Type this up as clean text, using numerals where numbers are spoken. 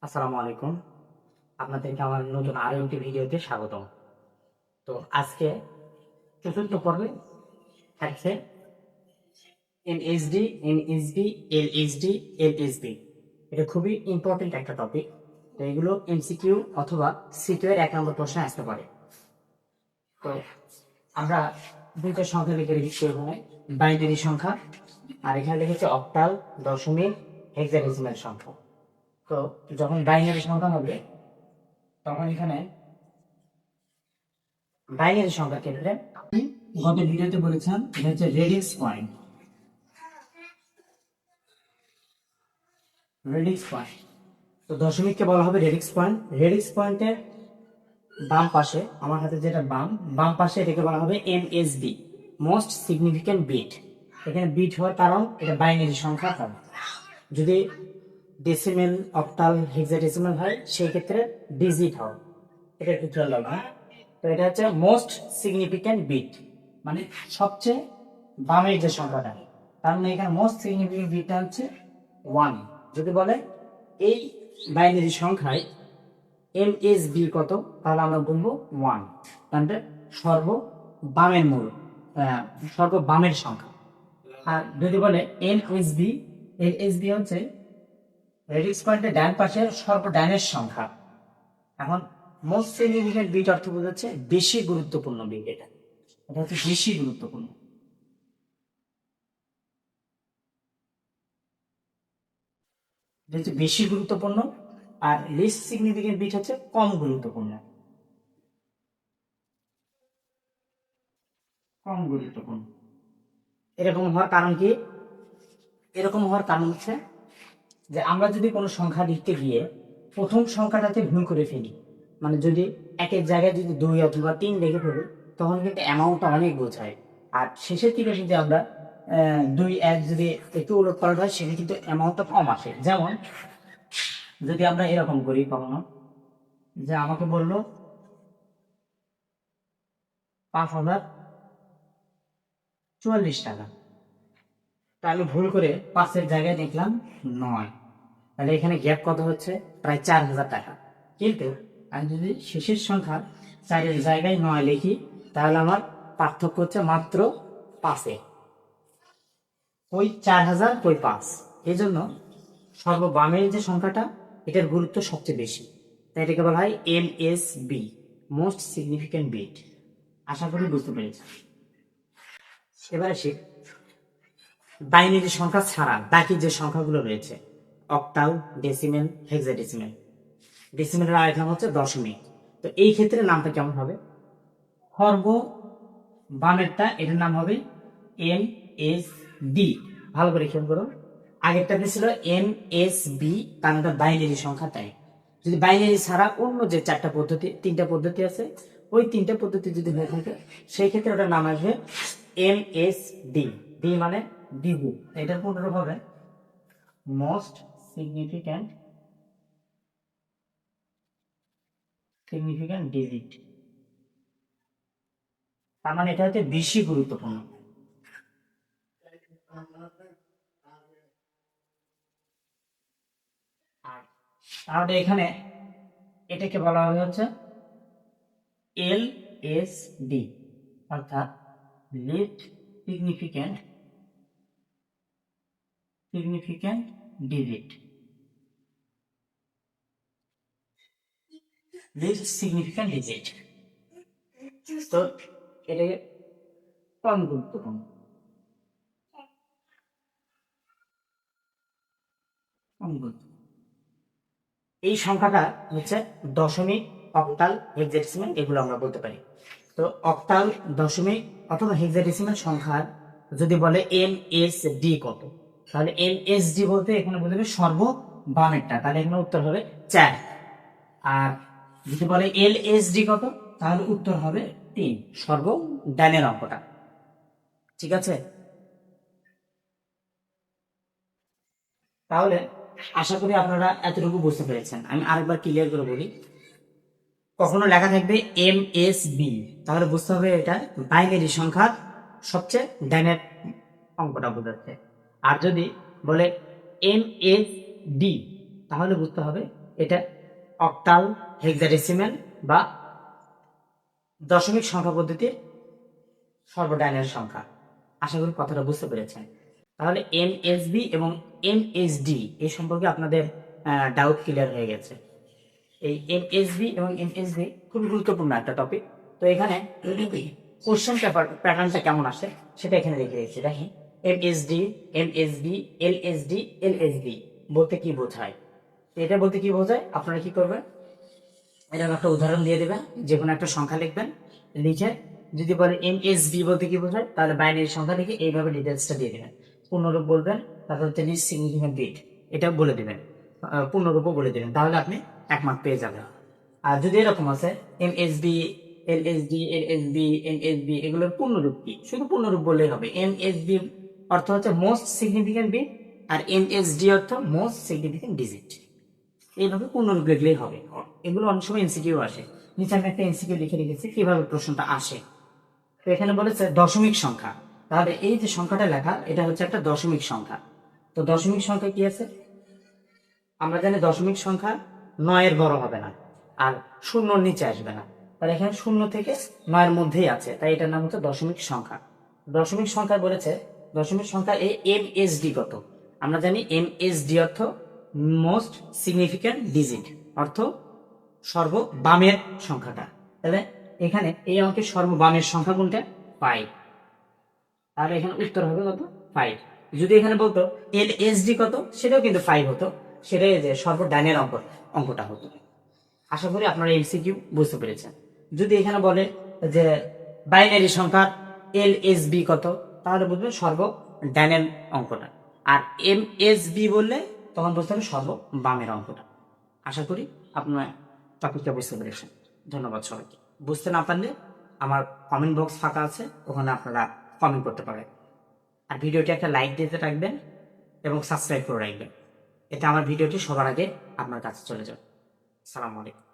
আসসালামু আলাইকুম। আপনাদেরকে আমার নতুন আরো একটি ভিডিওতে স্বাগতম। তো আজকে চতুর্থ পর্বে থাকছে এমএসডি, এনএসবি, এলএসডি, এলএসবি। এটা খুবই ইম্পর্টেন্ট একটা টপিক। তো এগুলো এমসিকিউ অথবা সিকিউ এর 1 নম্বর প্রশ্নে আসতে পারে। তো আমরা দুইটা সংখ্যা লিখে রেখেছি এখানে, বাইনারি সংখ্যা, আর এখানে লিখেছি অক্টাল, দশমিক, হেক্সাডেসিমাল সংখ্যা। তো যখন বাইনারি সংখ্যা হবে তখন এখানে বাইনারি সংখ্যার ক্ষেত্রে গত ভিডিওতে বলেছিলাম এটা হচ্ছে রেডিক্স পয়েন্ট। রেডিক্স পয়েন্ট, তো দশমিককে বলা হবে রেডিক্স পয়েন্ট। রেডিক্স পয়েন্টের বাম পাশে, আমার হাতে যেটা বাম পাশে, এটাকে বলা হবে এমএসবি, মোস্ট সিগনিফিক্যান্ট বিট। এখানে বিট হওয়ার কারণ এটা বাইনারি সংখ্যা হবে। যদি ডেসিমেল, অক্টাল, হেক্সাডেসিমাল হয় সেই ক্ষেত্রে ডিজিট হয়। এটা একটু খেয়াল রাখবেন। তো এটা হচ্ছে মোস্ট সিগনিফিক্যান্ট বিট, মানে সবচেয়ে বামের যে সংখ্যাটা, তার মানে এখানে মোস্ট সিগনিফিক্যান্ট বিটটা হচ্ছে 1। যদি বলে এই বাইনারি সংখ্যায় এমএসবি কত, তাহলে আমরা বলবো 1, মানে সর্ব বামের মূল, সর্ব বামের সংখ্যা। আর যদি বলে এনএসবি, এনএসবি হচ্ছে রেডিক্স পয়েন্টের ডান পাশের সর্ব ডানের সংখ্যা। এখন মোস্ট সিগনিফিক্যান্ট বিট অর্থ বোঝাচ্ছে বেশি গুরুত্বপূর্ণ বিট। এটা এটা হচ্ছে বেশি গুরুত্বপূর্ণ। এটা হচ্ছে বেশি গুরুত্বপূর্ণ। আর লিস্ট সিগনিফিক্যান্ট বিট হচ্ছে কম গুরুত্বপূর্ণ। কম গুরুত্বপূর্ণ এরকম হওয়ার কারণ কি? এরকম হওয়ার কারণ হচ্ছে যে আমরা যদি কোনো সংখ্যা লিখতে গিয়ে প্রথম সংখ্যাটাতে ভুল করে ফেলি, মানে যদি একের জায়গায় যদি 2 অথবা 3 লিখে ফেলি, তখন কিন্তু অ্যামাউন্টটা অনেক বোঝায়। আর শেষের দিকে যদি আমরা 2 1 যদি একটু উলট পালট হয়, সেটা কিন্তু অ্যামাউন্টটা কম আসে। যেমন যদি আমরা এরকম করি কখনো, যে আমাকে বললো 5,044 টাকা, তা আমি ভুল করে 5-এর জায়গায় দেখলাম 9, তাহলে এখানে গ্যাপ কত হচ্ছে? প্রায় 4,000 টাকা। কিন্তু আমি যদি শেষের সংখ্যা 4-এর জায়গায় 9 লিখি, তাহলে আমার পার্থক্য হচ্ছে মাত্র 5-এ। ওই 4,000 ওই 5। এই জন্য সর্ববামের যে সংখ্যাটা, এটার গুরুত্ব সবচেয়ে বেশি। তাই এটাকে বলা হয় এমএসবি, মোস্ট সিগনিফিক্যান্ট বিট। আশা করি বুঝতে পেরেছি। এবার আসি বাইনারি সংখ্যা ছাড়া বাকি যে সংখ্যাগুলো রয়েছে, অক্টাল, ডেসিমেল, হেক্সাডেসিমেল। ডেসিমেলের আরেক নাম হচ্ছে দশমিক। তো এই ক্ষেত্রে নামটা কেমন হবে? সর্ব বামেরটা, এটার নাম হবে এম এস ডি। ভালো করে খেয়াল করো, আগেরটাতে ছিল এম এস বি, কারণ এটা বাইনারি সংখ্যা। তাই যদি বাইনারি ছাড়া অন্য যে 4টা পদ্ধতি, 3টা পদ্ধতি আছে, ওই 3টা পদ্ধতি যদি হয়ে থাকে, সেই ক্ষেত্রে ওটার নাম আসবে এম এস ডি। ডি মানে ডিবু। এটার পুনরূপ হবে মোস্ট সিগনিফিক্যান্ট সিগনিফিক্যান্ট ডিজিট। তার মানে এটা হচ্ছে বেশি গুরুত্বপূর্ণ। আর তাহলে এখানে এটাকে বলা হয় হচ্ছে এল এস ডি, অর্থাৎ list significant digit. List significant digit, তো এটা কম গুরুত্বপূর্ণ। কম গুরুত্বপূর্ণ এই সংখ্যাটা হচ্ছে দশমিক, অক্টাল, হেক্সাডেসিমাল, এগুলো আমরা বলতে পারি। তো অক্টাল, দশমিক অথবা হেক্সাডেসিমাল সংখ্যার যদি বলে এম এস ডি কত, তাহলে এম এস ডি বলতে এখানে বোঝাবে সর্ব বামেরটা, তাহলে এখানে উত্তর হবে 4। আর যদি বলে এল এস ডি কত, তাহলে উত্তর হবে 3, সর্ব ডানের অঙ্কটা। ঠিক আছে? তাহলে আশা করি আপনারা এতটুকু বুঝতে পেরেছেন। আমি আরেকবার ক্লিয়ার করে বলি, কখনো লেখা থাকবে এম এস বি, তাহলে বুঝতে হবে এটা বাইনারি সংখ্যার সবচেয়ে ডানের অঙ্কটা বোঝাচ্ছে। আর যদি বলে এম এস ডি, তাহলে বুঝতে হবে এটা অক্টাল, হেক্সাডেসিমেল বা দশমিক সংখ্যা পদ্ধতির সর্বডাইনারি সংখ্যা। আশা করি কথাটা বুঝতে পেরেছেন। তাহলে এমএসবি এবং এমএসডি এই সম্পর্কে আপনাদের ডাউট ক্লিয়ার হয়ে গেছে। এই এমএসবি এবং এমএসডি খুব গুরুত্বপূর্ণ একটা টপিক। তো এখানে কোশ্চেন পেপার প্যাটার্নটা কেমন আসে সেটা এখানে রেখে দিয়েছি। দেখেন এমএসডি, এমএসবি, এলএসডি, এলএসবি বলতে কি বোঝায়? এটা বলতে কি বোঝায় আপনারা কি করবেন, এরকম একটা উদাহরণ দিয়ে দেবেন, যে কোনো একটা সংখ্যা লিখবেন, লিখে যদি বলে এমএসবি বলতে কি বোঝায় তাহলে বাইনারি সংখ্যা লিখে এইভাবে ডিটেলসটা দিয়ে দেবেন। পূর্ণরূপ বলবেন, তারপর হচ্ছে সিগনিফিকেন্ট বিট এটাও বলে দিবেন, পূর্ণরূপও বলে দিবেন, তাহলে আপনি 1 মার্ক পেয়ে যাবেন। আর যদি এরকম আছে এমএসবি, এলএসডি, এলএসবি, এমএসবি এগুলোর পূর্ণরূপ কি, শুধু পূর্ণরূপ বললেই হবে। এমএসবি অর্থ হচ্ছে মোস্ট সিগনিফিকেন্ট বিট, আর এমএসডি অর্থ মোস্ট সিগনিফিকেন্ট ডিজিট। এইভাবে পূর্ণরূপ লিখলেই হবে। এগুলো অনেক সময় এমসিকিউ আসে। নিচে আমি একটা এমসিকিউ লিখে রেখেছি কিভাবে প্রশ্নটা আসে। তো এখানে বলেছে দশমিক সংখ্যা, তাহলে এই যে সংখ্যাটা লেখা এটা হচ্ছে একটা দশমিক সংখ্যা। তো দশমিক সংখ্যা কি আছে? আমরা জানি দশমিক সংখ্যা 9-এর বড় হবে না আর শূন্যর নিচে আসবে না, তাহলে এখানে 0 থেকে 9-এর মধ্যেই আছে, তাই এটার নাম হচ্ছে দশমিক সংখ্যা। দশমিক সংখ্যা বলেছে দশমিক সংখ্যা এমএসডি কত? আমরা জানি এমএসডি অর্থ মোস্ট সিগনিফিক্যান্ট ডিজিট, অর্থ সর্ববামের সংখ্যাটা। তাহলে এখানে এই অঙ্কের সর্ববামের সংখ্যা কোনটা? 5। তাহলে এখানে উত্তর হবে কত? 5। যদি এখানে বলতো এলএসডি কত, সেটাও কিন্তু 5 হতো, সেটাই যে সর্বডাইনের অঙ্কটা হতো। আশা করি আপনারা এমসিকিউ বুঝতে পেরেছেন। যদি এখানে বলে যে বাইনারি সংখ্যার এলএসবি কত, তাহলে বুঝবেন সর্বডাইনের অঙ্কটা। আর এমএসবি বললে তখন বুঝতে হবে সর্ববামের অঙ্কটা। আশা করি আপনারা টপিকটা বুঝতে পেরেছেন। ধন্যবাদ সবাইকে। বুঝতে না পারলে আমার কমেন্ট বক্স ফাঁকা আছে, ওখানে আপনারা কমেন্ট করতে পারেন। আর ভিডিওটি একটা লাইক দিতে রাখবেন এবং সাবস্ক্রাইব করে রাখবেন, এতে আমার ভিডিওটি সবার আগে আপনার কাছে চলে যাবে। আসসালামু আলাইকুম।